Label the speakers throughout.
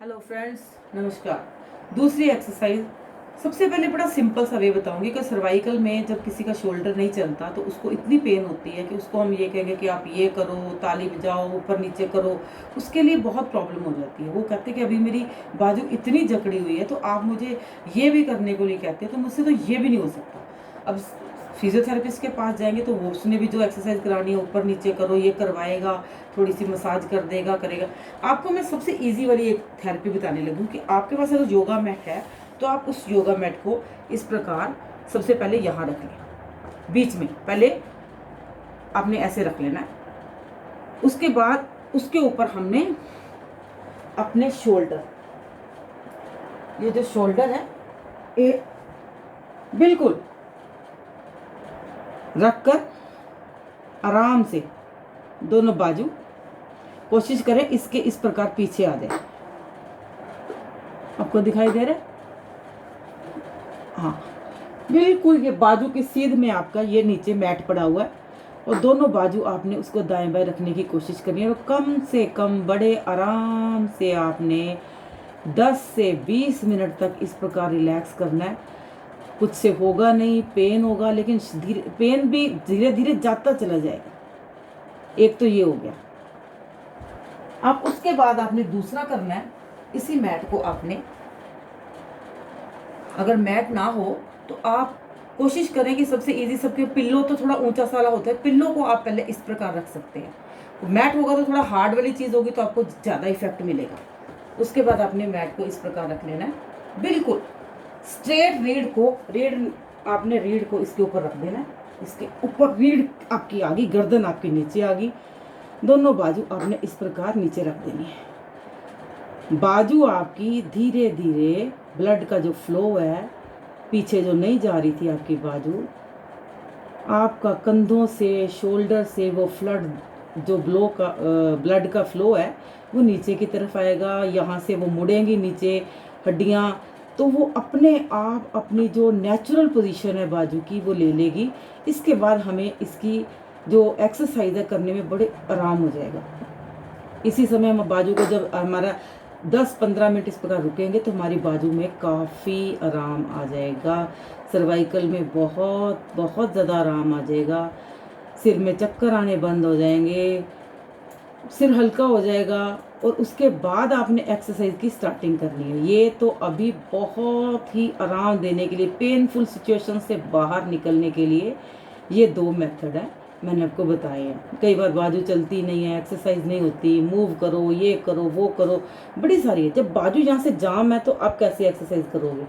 Speaker 1: Hello friends, नमस्कार। दूसरी exercise सबसे पहले बड़ा सिंपल सा वे बताऊंगी कि सर्वाइकल में जब किसी का शोल्डर नहीं चलता तो उसको इतनी पेन होती है कि उसको हम ये कहेंगे कि आप ये करो, ताली बजाओ, ऊपर नीचे करो, उसके लिए बहुत प्रॉब्लम हो जाती है। वो कहते हैं कि अभी मेरी बाजू इतनी जकड़ी हुई है तो आप मुझे ये भी करने को नहीं कहते, तो मुझसे तो ये भी नहीं हो सकता। अब फिजियोथेरेपिस्ट के पास जाएंगे तो वो उसने भी जो एक्सरसाइज करानी है, ऊपर नीचे करो, ये करवाएगा, थोड़ी सी मसाज कर देगा, करेगा। आपको मैं सबसे इजी वाली एक थेरेपी बताने लगूँ कि आपके पास अगर योगा मैट है तो आप उस योगा मैट को इस प्रकार सबसे पहले यहाँ रख लें, बीच में पहले आपने ऐसे रख लेना है। उसके बाद उसके ऊपर हमने अपने शोल्डर, ये जो शोल्डर है ये बिल्कुल रखकर आराम से दोनों बाजू कोशिश करें इसके इस प्रकार पीछे आ जाए। आपको दिखाई दे रहा है? हाँ, बिल्कुल ये बाजू की सीध में आपका ये नीचे मैट पड़ा हुआ है और दोनों बाजू आपने उसको दाएं बाएं रखने की कोशिश करनी है और कम से कम बड़े आराम से आपने 10 से 20 मिनट तक इस प्रकार रिलैक्स करना है। कुछ से होगा नहीं, पेन होगा, लेकिन पेन भी धीरे धीरे जाता चला जाएगा। एक तो ये हो गया। अब उसके बाद आपने दूसरा करना है, इसी मैट को आपने, अगर मैट ना हो तो आप कोशिश करें कि सबसे इजी, सबके पिल्लो तो थोड़ा ऊंचा साला होता है, पिल्लो को आप पहले इस प्रकार रख सकते हैं। मैट होगा तो थोड़ा हार्ड वाली चीज़ होगी तो आपको ज़्यादा इफेक्ट मिलेगा। उसके बाद आपने मैट को इस प्रकार रख लेना है, बिल्कुल स्ट्रेट रीढ़ आपने रीढ़ को इसके ऊपर रख देना है। इसके ऊपर रीढ़ आपकी आ गई, गर्दन आपकी नीचे आ गई, दोनों बाजू आपने इस प्रकार नीचे रख देनी है। बाजू आपकी धीरे धीरे ब्लड का जो फ्लो है, पीछे जो नहीं जा रही थी आपकी बाजू, आपका कंधों से, शोल्डर से वो जो ब्लड का फ्लो है वो नीचे की तरफ आएगा। यहाँ से वो मुड़ेंगी नीचे हड्डियाँ, तो वो अपने आप अपनी जो नेचुरल पोजीशन है बाजू की वो ले लेगी। इसके बाद हमें इसकी जो एक्सरसाइज है करने में बड़े आराम हो जाएगा। इसी समय हम बाजू को जब हमारा 10-15 मिनट इस प्रकार रुकेंगे तो हमारी बाजू में काफ़ी आराम आ जाएगा, सर्वाइकल में बहुत बहुत ज़्यादा आराम आ जाएगा, सिर में चक्कर आने बंद हो जाएंगे, सिर हल्का हो जाएगा। और उसके बाद आपने एक्सरसाइज की स्टार्टिंग करनी है। ये तो अभी बहुत ही आराम देने के लिए, पेनफुल सिचुएशन से बाहर निकलने के लिए ये 2 मेथड है मैंने आपको बताए हैं। कई बार बाजू चलती नहीं है, एक्सरसाइज नहीं होती, मूव करो, ये करो, वो करो, बड़ी सारी है। जब बाजू यहाँ से जाम है तो आप कैसे एक्सरसाइज करोगे?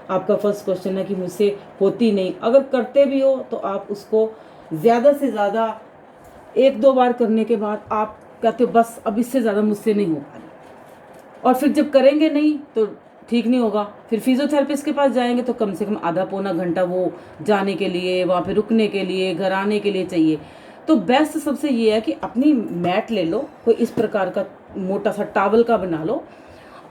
Speaker 1: आपका फर्स्ट क्वेश्चन है कि मुझसे होती नहीं। अगर करते भी हो तो आप उसको ज़्यादा से ज़्यादा 1-2 बार करने के बाद आप कहते हो बस अब इससे ज़्यादा मुझसे नहीं हो पा रही, और फिर जब करेंगे नहीं तो ठीक नहीं होगा। फिर फिजियोथेरेपिस्ट के पास जाएंगे तो कम से कम आधा पौना घंटा वो जाने के लिए, वहाँ पे रुकने के लिए, घर आने के लिए चाहिए। तो बेस्ट सबसे ये है कि अपनी मैट ले लो, कोई इस प्रकार का मोटा सा टावल का बना लो,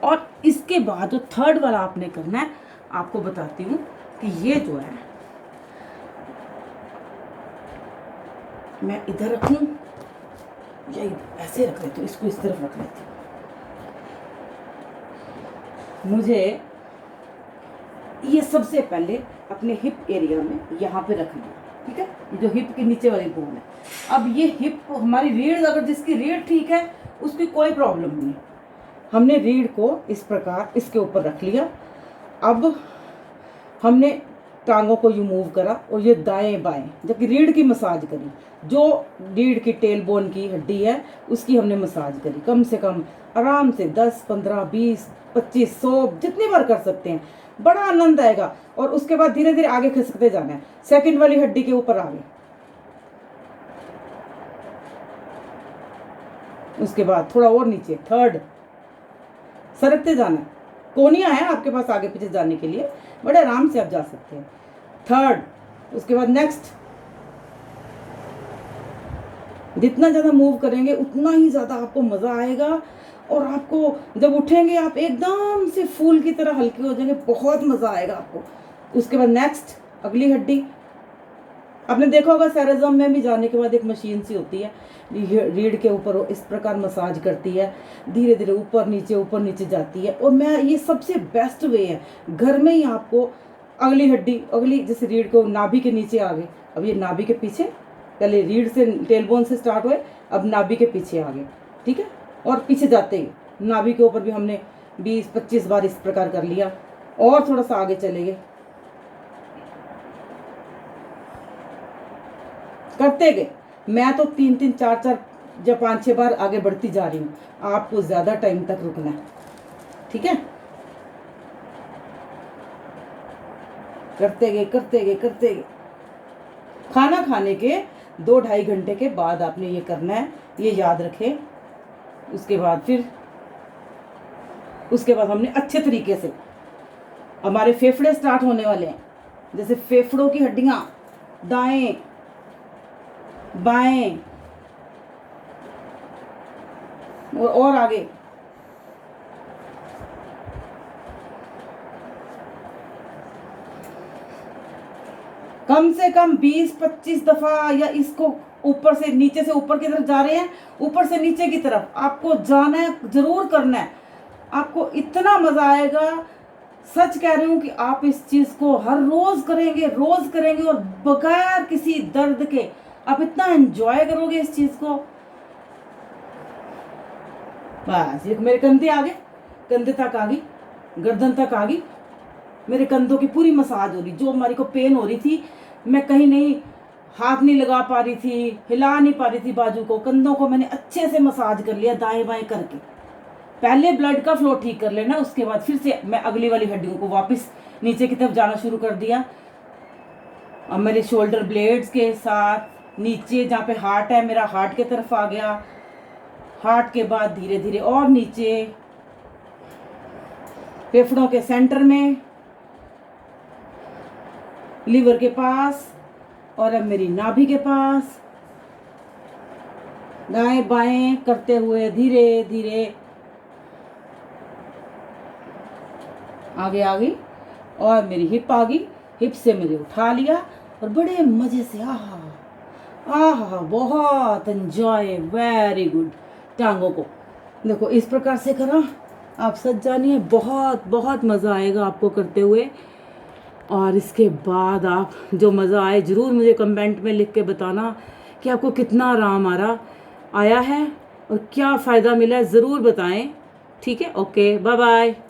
Speaker 1: और इसके बाद जो थर्ड वाला आपने करना है, आपको बताती हूँ कि ये जो है, मैं इधर रखूँ या ऐसे रख लेती हूँ, इसको इस तरफ रख लेती हूँ। मुझे ये सबसे पहले अपने हिप एरिया में यहाँ पे रख लिया, ठीक है? ये जो हिप के नीचे वाली बोन है। अब ये हिप हमारी रीढ़, अगर जिसकी रीढ़ ठीक है उसकी कोई प्रॉब्लम नहीं। हमने रीढ़ को इस प्रकार इसके ऊपर रख लिया। अब हमने टांगों को यूँ मूव करा और ये दाएं बाएं, जबकि रीढ़ की मसाज करी, जो रीढ़ की टेल बोन की हड्डी है उसकी हमने मसाज करी। कम से कम आराम से 10, 15, 20, 25, 100 जितनी बार कर सकते हैं, बड़ा आनंद आएगा। और उसके बाद धीरे धीरे आगे खिसकते जाना है। सेकंड वाली हड्डी के ऊपर आ गए, उसके बाद थोड़ा और नीचे, थर्ड, सरकते जाना है। कोनियाँ हैं आपके पास आगे पीछे जाने के लिए, बड़े आराम से आप जा सकते हैं। थर्ड, उसके बाद नेक्स्ट। जितना ज़्यादा मूव करेंगे उतना ही ज़्यादा आपको मज़ा आएगा, और आपको जब उठेंगे आप एकदम से फूल की तरह हल्के हो जाएंगे, बहुत मज़ा आएगा आपको। उसके बाद नेक्स्ट, अगली हड्डी, आपने देखा होगा सेरेज़म में भी जाने के बाद एक मशीन सी होती है, रीढ़ के ऊपर वो इस प्रकार मसाज करती है, धीरे धीरे ऊपर नीचे जाती है। और मैं ये सबसे बेस्ट वे है, घर में ही आपको अगली हड्डी, अगली जैसे रीढ़ को नाभि के नीचे आ गए, अब ये नाभि के पीछे, पहले रीढ़ से टेलबोन से स्टार्ट हुए, अब नाभि के पीछे आ गए, ठीक है। और पीछे जाते ही नाभि के ऊपर भी हमने 20-25 बार इस प्रकार कर लिया, और थोड़ा सा आगे चले गए, करते गए। मैं तो 3-3, 4-4 या 5-6 बार आगे बढ़ती जा रही हूँ, आपको ज़्यादा टाइम तक रुकना है, ठीक है। करते गए। खाना खाने के 2-2.5 घंटे के बाद आपने ये करना है, ये याद रखें। उसके बाद हमने अच्छे तरीके से, हमारे फेफड़े स्टार्ट होने वाले हैं। जैसे फेफड़ों की हड्डियाँ दाएं बाएं और आगे, कम से कम 20-25 दफा, या इसको ऊपर से नीचे से ऊपर की तरफ जा रहे हैं, ऊपर से नीचे की तरफ आपको जाना है, जरूर करना है। आपको इतना मजा आएगा, सच कह रही हूँ कि आप इस चीज को हर रोज करेंगे और बगैर किसी दर्द के आप इतना एंजॉय करोगे इस चीज को। बस ये मेरे कंधे आ गए, कंधे तक आ गई, गर्दन तक आ गई, मेरे कंधों की पूरी मसाज हो रही। जो हमारी को पेन हो रही थी, मैं कहीं नहीं हाथ नहीं लगा पा रही थी, हिला नहीं पा रही थी बाजू को, कंधों को मैंने अच्छे से मसाज कर लिया दाएं बाएं करके। पहले ब्लड का फ्लो ठीक कर लेना, उसके बाद फिर से मैं अगली वाली हड्डियों को वापस नीचे की तरफ जाना शुरू कर दिया। अब मेरे शोल्डर ब्लेड्स के साथ नीचे जहाँ पे हार्ट है, मेरा हार्ट की तरफ आ गया। हार्ट के बाद धीरे धीरे और नीचे फेफड़ों के सेंटर में, लीवर के पास, और अब मेरी नाभि के पास। दाएं बाएं करते हुए धीरे धीरे आगे आ गई, और मेरी हिप आ गई। हिप से मेरे उठा लिया और बड़े मजे से आहा बहुत एंजॉय, वेरी गुड। टांगों को देखो इस प्रकार से करा, आप सच जानिए बहुत बहुत मज़ा आएगा आपको करते हुए। और इसके बाद आप जो मज़ा आए ज़रूर मुझे कमेंट में लिख के बताना कि आपको कितना आराम आया है और क्या फ़ायदा मिला है, ज़रूर बताएं, ठीक है। Okay, bye bye.